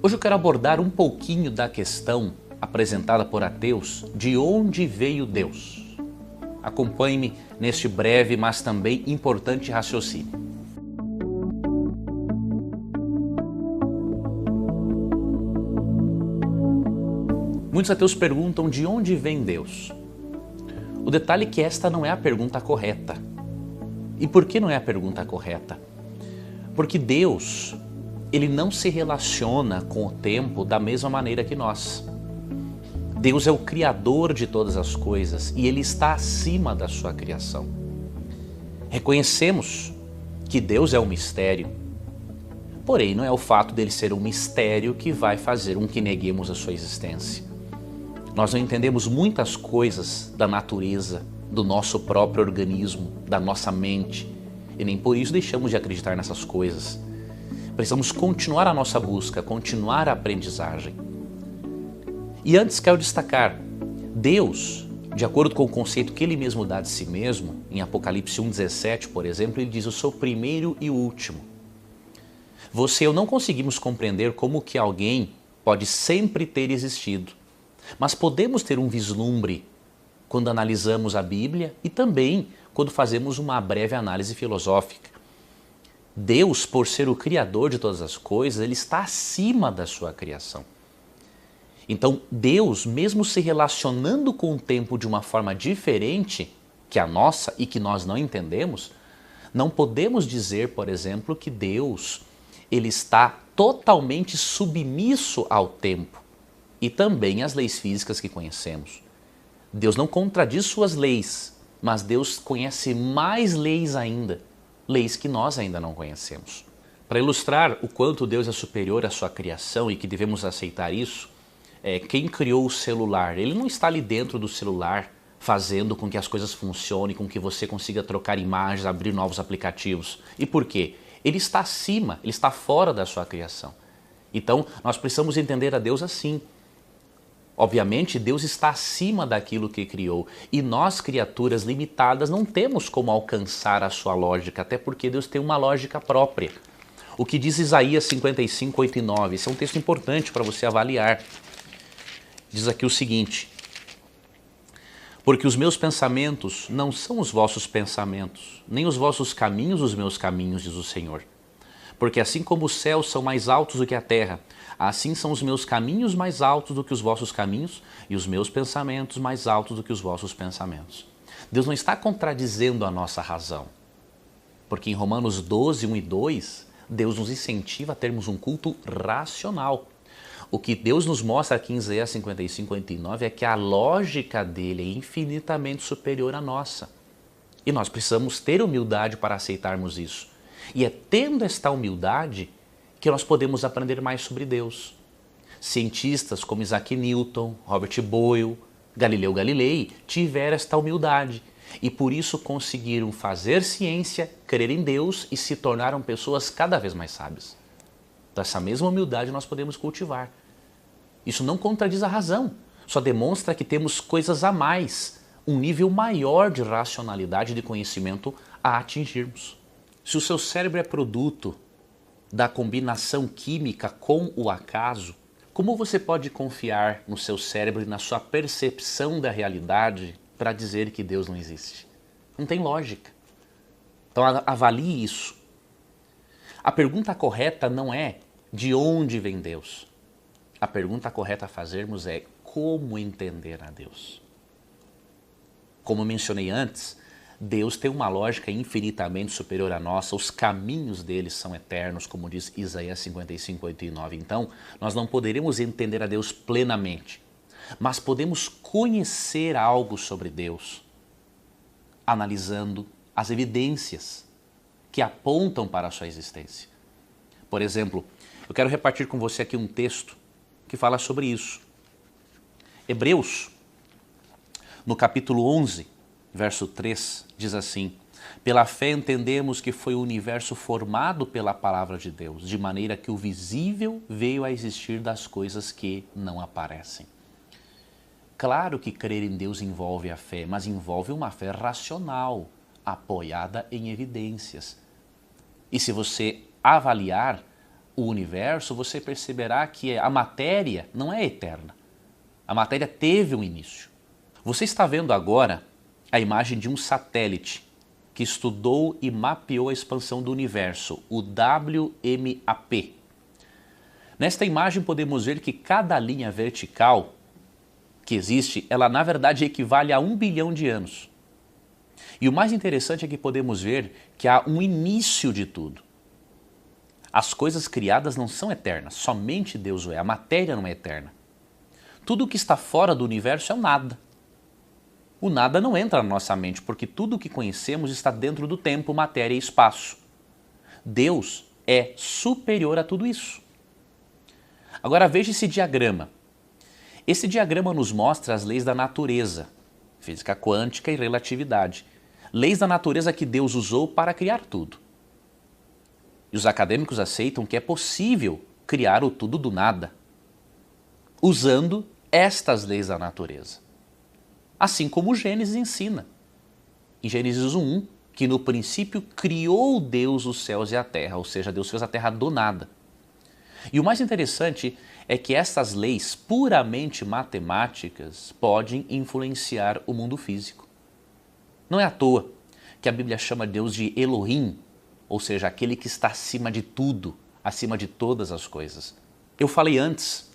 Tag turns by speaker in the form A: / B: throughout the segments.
A: Hoje eu quero abordar um pouquinho da questão apresentada por ateus de onde veio Deus. Acompanhe-me neste breve, mas também importante raciocínio. Muitos ateus perguntam de onde vem Deus. O detalhe é que esta não é a pergunta correta. E por que não é a pergunta correta? Porque Deus, ele não se relaciona com o tempo da mesma maneira que nós. Deus é o Criador de todas as coisas e Ele está acima da sua criação. Reconhecemos que Deus é um mistério, porém não é o fato dele ser um mistério que vai fazer com que neguemos a sua existência. Nós não entendemos muitas coisas da natureza, do nosso próprio organismo, da nossa mente, e nem por isso deixamos de acreditar nessas coisas. Precisamos continuar a nossa busca, continuar a aprendizagem. E antes quero destacar, Deus, de acordo com o conceito que Ele mesmo dá de si mesmo, em Apocalipse 1,17, por exemplo, Ele diz: eu sou o primeiro e o último. Você e eu não conseguimos compreender como que alguém pode sempre ter existido, mas podemos ter um vislumbre quando analisamos a Bíblia e também quando fazemos uma breve análise filosófica. Deus, por ser o Criador de todas as coisas, Ele está acima da sua criação. Então, Deus, mesmo se relacionando com o tempo de uma forma diferente que a nossa e que nós não entendemos, não podemos dizer, por exemplo, que Deus ele está totalmente submisso ao tempo e também às leis físicas que conhecemos. Deus não contradiz suas leis, mas Deus conhece mais leis ainda, leis que nós ainda não conhecemos. Para ilustrar o quanto Deus é superior à sua criação e que devemos aceitar isso, quem criou o celular, ele não está ali dentro do celular fazendo com que as coisas funcionem, com que você consiga trocar imagens, abrir novos aplicativos. E por quê? Ele está acima, ele está fora da sua criação. Então, nós precisamos entender a Deus assim. Obviamente, Deus está acima daquilo que criou e nós, criaturas limitadas, não temos como alcançar a sua lógica, até porque Deus tem uma lógica própria. O que diz Isaías 55, 8 e 9, esse é um texto importante para você avaliar. Diz aqui o seguinte: porque os meus pensamentos não são os vossos pensamentos, nem os vossos caminhos os meus caminhos, diz o Senhor. Porque assim como os céus são mais altos do que a terra, assim são os meus caminhos mais altos do que os vossos caminhos e os meus pensamentos mais altos do que os vossos pensamentos. Deus não está contradizendo a nossa razão, porque em Romanos 12, 1 e 2, Deus nos incentiva a termos um culto racional. O que Deus nos mostra aqui em Isaías 55, 8 e 9 é que a lógica dele é infinitamente superior à nossa. E nós precisamos ter humildade para aceitarmos isso. E é tendo esta humildade que nós podemos aprender mais sobre Deus. Cientistas como Isaac Newton, Robert Boyle, Galileu Galilei tiveram esta humildade e por isso conseguiram fazer ciência, crer em Deus e se tornaram pessoas cada vez mais sábias. Então, essa mesma humildade nós podemos cultivar. Isso não contradiz a razão, só demonstra que temos coisas a mais, um nível maior de racionalidade e de conhecimento a atingirmos. Se o seu cérebro é produto da combinação química com o acaso, como você pode confiar no seu cérebro e na sua percepção da realidade para dizer que Deus não existe? Não tem lógica. Então avalie isso. A pergunta correta não é de onde vem Deus. A pergunta correta a fazermos é como entender a Deus. Como eu mencionei antes, Deus tem uma lógica infinitamente superior à nossa, os caminhos dele são eternos, como diz Isaías 55, 8 e 9. Então, nós não poderemos entender a Deus plenamente, mas podemos conhecer algo sobre Deus, analisando as evidências que apontam para a sua existência. Por exemplo, eu quero repartir com você aqui um texto que fala sobre isso. Hebreus, no capítulo 11, verso 3, diz assim: pela fé entendemos que foi o universo formado pela palavra de Deus, de maneira que o visível veio a existir das coisas que não aparecem. Claro que crer em Deus envolve a fé, mas envolve uma fé racional, apoiada em evidências. E se você avaliar o universo, você perceberá que a matéria não é eterna. A matéria teve um início. Você está vendo agora a imagem de um satélite que estudou e mapeou a expansão do universo, o WMAP. Nesta imagem podemos ver que cada linha vertical que existe, ela na verdade equivale a 1 bilhão de anos. E o mais interessante é que podemos ver que há um início de tudo. As coisas criadas não são eternas, somente Deus o é, a matéria não é eterna. Tudo que está fora do universo é o nada. O nada não entra na nossa mente, porque tudo o que conhecemos está dentro do tempo, matéria e espaço. Deus é superior a tudo isso. Agora veja esse diagrama. Esse diagrama nos mostra as leis da natureza, física quântica e relatividade. Leis da natureza que Deus usou para criar tudo. E os acadêmicos aceitam que é possível criar o tudo do nada, usando estas leis da natureza. Assim como o Gênesis ensina. Em Gênesis 1, que no princípio criou Deus os céus e a terra, ou seja, Deus fez a terra do nada. E o mais interessante é que essas leis puramente matemáticas podem influenciar o mundo físico. Não é à toa que a Bíblia chama Deus de Elohim, ou seja, aquele que está acima de tudo, acima de todas as coisas. Eu falei antes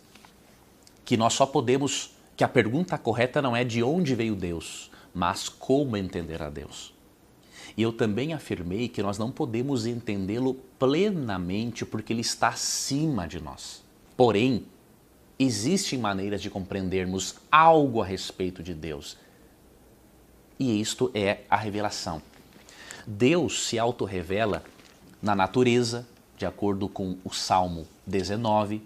A: que nós só podemos, que a pergunta correta não é de onde veio Deus, mas como entender a Deus. E eu também afirmei que nós não podemos entendê-lo plenamente porque ele está acima de nós. Porém, existem maneiras de compreendermos algo a respeito de Deus. E isto é a revelação. Deus se autorrevela na natureza, de acordo com o Salmo 19.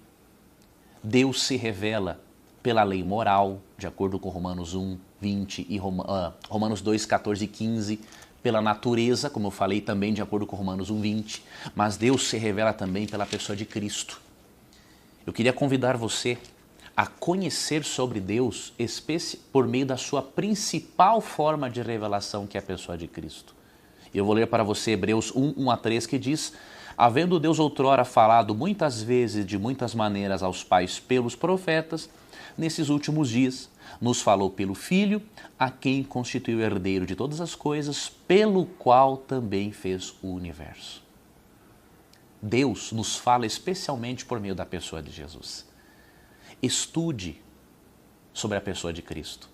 A: Deus se revela pela lei moral, de acordo com Romanos 1, 20 e Romanos 2, 14 e 15. Pela natureza, como eu falei também, de acordo com Romanos 1, 20. Mas Deus se revela também pela pessoa de Cristo. Eu queria convidar você a conhecer sobre Deus por meio da sua principal forma de revelação, que é a pessoa de Cristo. Eu vou ler para você Hebreus 1, 1 a 3, que diz: havendo Deus outrora falado muitas vezes de muitas maneiras aos pais pelos profetas, nesses últimos dias nos falou pelo Filho, a quem constituiu herdeiro de todas as coisas, pelo qual também fez o universo. Deus nos fala especialmente por meio da pessoa de Jesus. Estude sobre a pessoa de Cristo.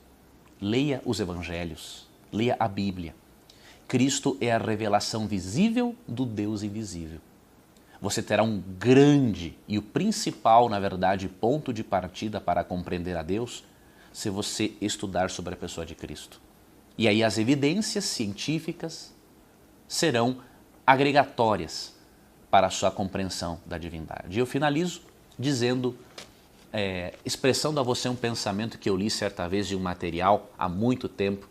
A: Leia os evangelhos, leia a Bíblia. Cristo é a revelação visível do Deus invisível. Você terá um grande e o principal, na verdade, ponto de partida para compreender a Deus se você estudar sobre a pessoa de Cristo. E aí as evidências científicas serão agregatórias para a sua compreensão da divindade. E eu finalizo dizendo, expressando a você um pensamento que eu li certa vez de um material há muito tempo,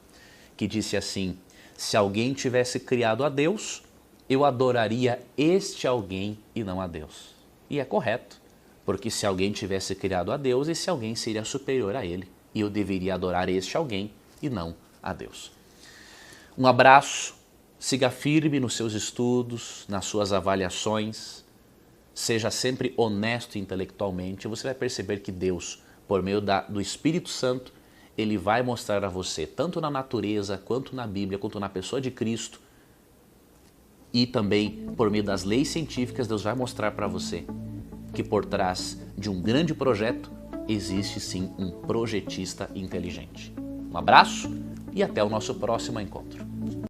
A: que disse assim: se alguém tivesse criado a Deus, eu adoraria este alguém e não a Deus. E é correto, porque se alguém tivesse criado a Deus, esse alguém seria superior a ele. E eu deveria adorar este alguém e não a Deus. Um abraço, siga firme nos seus estudos, nas suas avaliações, seja sempre honesto intelectualmente. Você vai perceber que Deus, por meio do Espírito Santo, ele vai mostrar a você, tanto na natureza, quanto na Bíblia, quanto na pessoa de Cristo, e também por meio das leis científicas, Deus vai mostrar para você que por trás de um grande projeto existe sim um projetista inteligente. Um abraço e até o nosso próximo encontro.